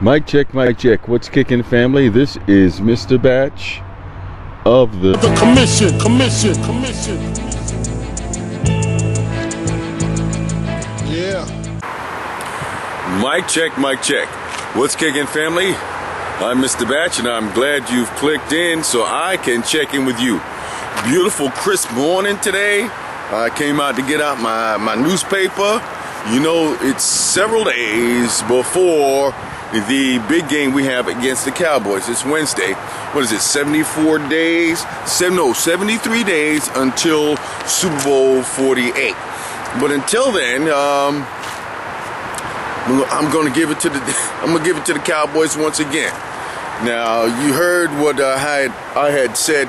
Mic check, mic check. What's kicking, family? This is Mr. Batch of the commission. Yeah. Mic check, mic check. What's kicking, family? I'm Mr. Batch, and I'm glad you've clicked in so I can check in with you. Beautiful, crisp morning today. I came out to get out my newspaper. You know, it's several days before the big game we have against the Cowboys. It's Wednesday. What is it, 74 days? 73 days until Super Bowl 48. But until then, I'm gonna give it to the Cowboys once again. Now, you heard what I had said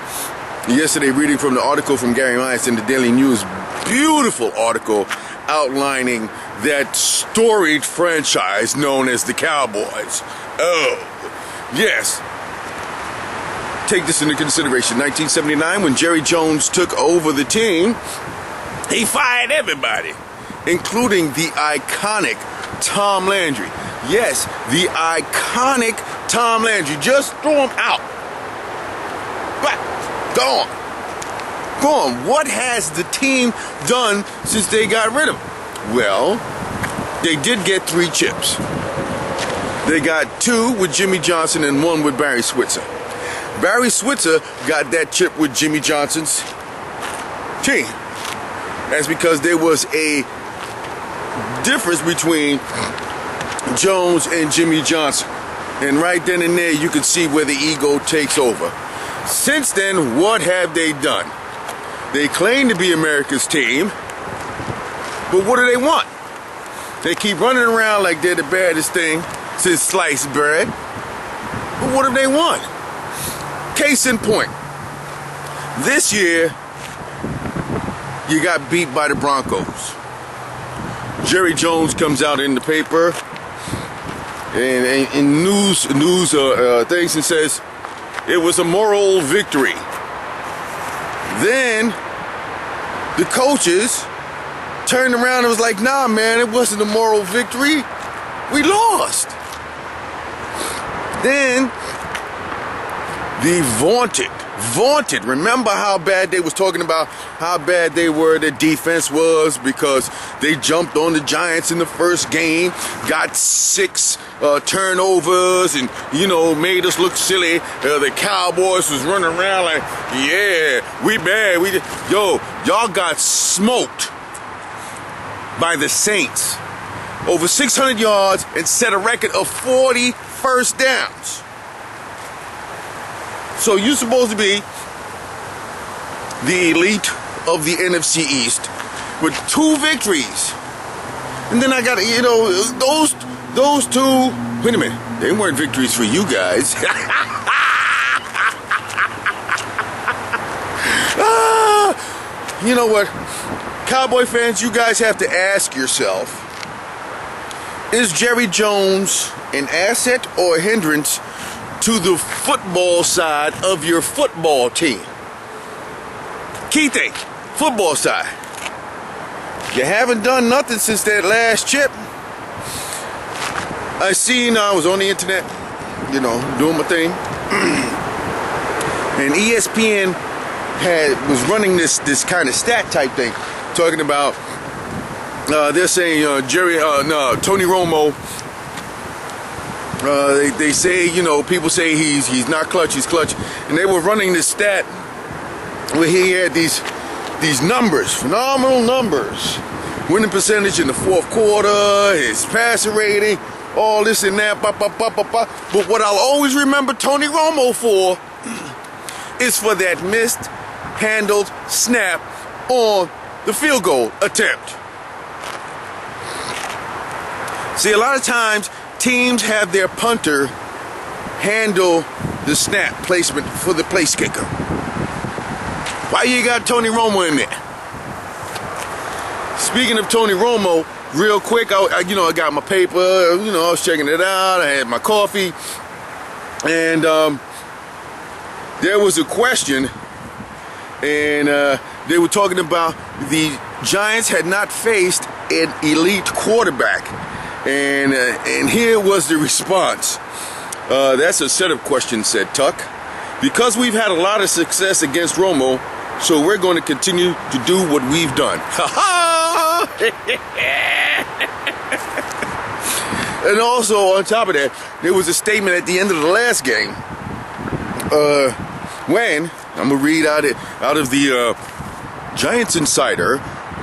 yesterday, reading from the article from Gary Myers in the Daily News. Beautiful article outlining that storied franchise known as the Cowboys. Oh, yes. Take this into consideration. 1979, when Jerry Jones took over the team, he fired everybody, including the iconic Tom Landry. Yes, the iconic Tom Landry. Just throw him out. But, go on. What has the team done since they got rid of him? Well, they did get 3 chips. They got 2 with Jimmy Johnson and 1 with Barry Switzer. Barry Switzer got that chip with Jimmy Johnson's team. That's because there was a difference between Jones and Jimmy Johnson. And right then and there, you could see where the ego takes over. Since then, what have they done? They claim to be America's team, but what do they want? They keep running around like they're the baddest thing since sliced bread. But what do they want? Case in point, this year, you got beat by the Broncos. Jerry Jones comes out in the paper and in news things and says it was a moral victory. Then the coaches turned around and was like, nah, man, it wasn't a moral victory. We lost. Then the vaunted. Remember how bad they was talking about how bad they were, their defense was, because they jumped on the Giants in the first game, got 6 turnovers, and, you know, made us look silly. The Cowboys was running around like, yeah, we bad. Y'all got smoked by the Saints. Over 600 yards and set a record of 40 first downs. So you're supposed to be the elite of the NFC East with 2 victories. And then I got, you know, those 2, wait a minute, they weren't victories for you guys. You know what? Cowboy fans, you guys have to ask yourself, is Jerry Jones an asset or a hindrance to the football side of your football team? Key thing, football side. You haven't done nothing since that last chip. I was on the internet, you know, doing my thing. And ESPN was running this kind of stat type thing, talking about, they're saying Tony Romo, they say, you know, people say he's not clutch, he's clutch. And they were running this stat where he had these numbers, phenomenal numbers. Winning percentage in the 4th quarter, his passer rating, all this and that, But what I'll always remember Tony Romo for is for that mishandled snap on the field goal attempt. See, a lot of times, teams have their punter handle the snap placement for the place kicker. Why you got Tony Romo in there? Speaking of Tony Romo, real quick, I got my paper, you know, I was checking it out, I had my coffee, and there was a question, and they were talking about the Giants had not faced an elite quarterback. And here was the response. That's a set of questions, said Tuck. Because we've had a lot of success against Romo, so we're going to continue to do what we've done. And also, on top of that, there was a statement at the end of the last game. When, I'm going to read out of the Giants Insider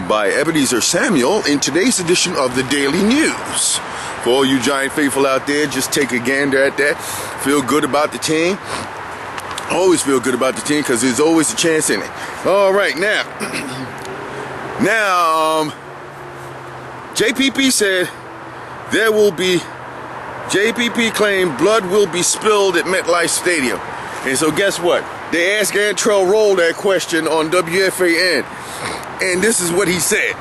by Ebenezer Samuel in today's edition of the Daily News. For all you Giant faithful out there, just take a gander at that. Feel good about the team. Always feel good about the team because there's always a chance in it. All right, now, JPP said JPP claimed blood will be spilled at MetLife Stadium. And so guess what? They asked Antrell Roll that question on WFAN. And this is what he said.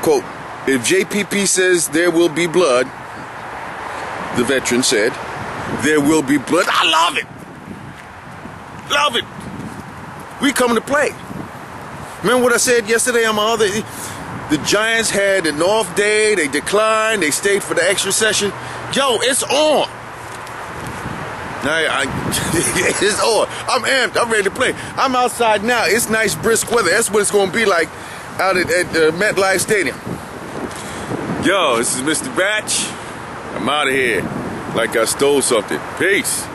Quote, if JPP says there will be blood, the veteran said, there will be blood. I love it. Love it. We coming to play. Remember what I said yesterday on my other... The Giants had an off day. They declined. They stayed for the extra session. Yo, it's on. It's on. I'm amped. I'm ready to play. I'm outside now. It's nice, brisk weather. That's what it's going to be like out at MetLife Stadium. Yo, this is Mr. Batch. I'm out of here like I stole something. Peace.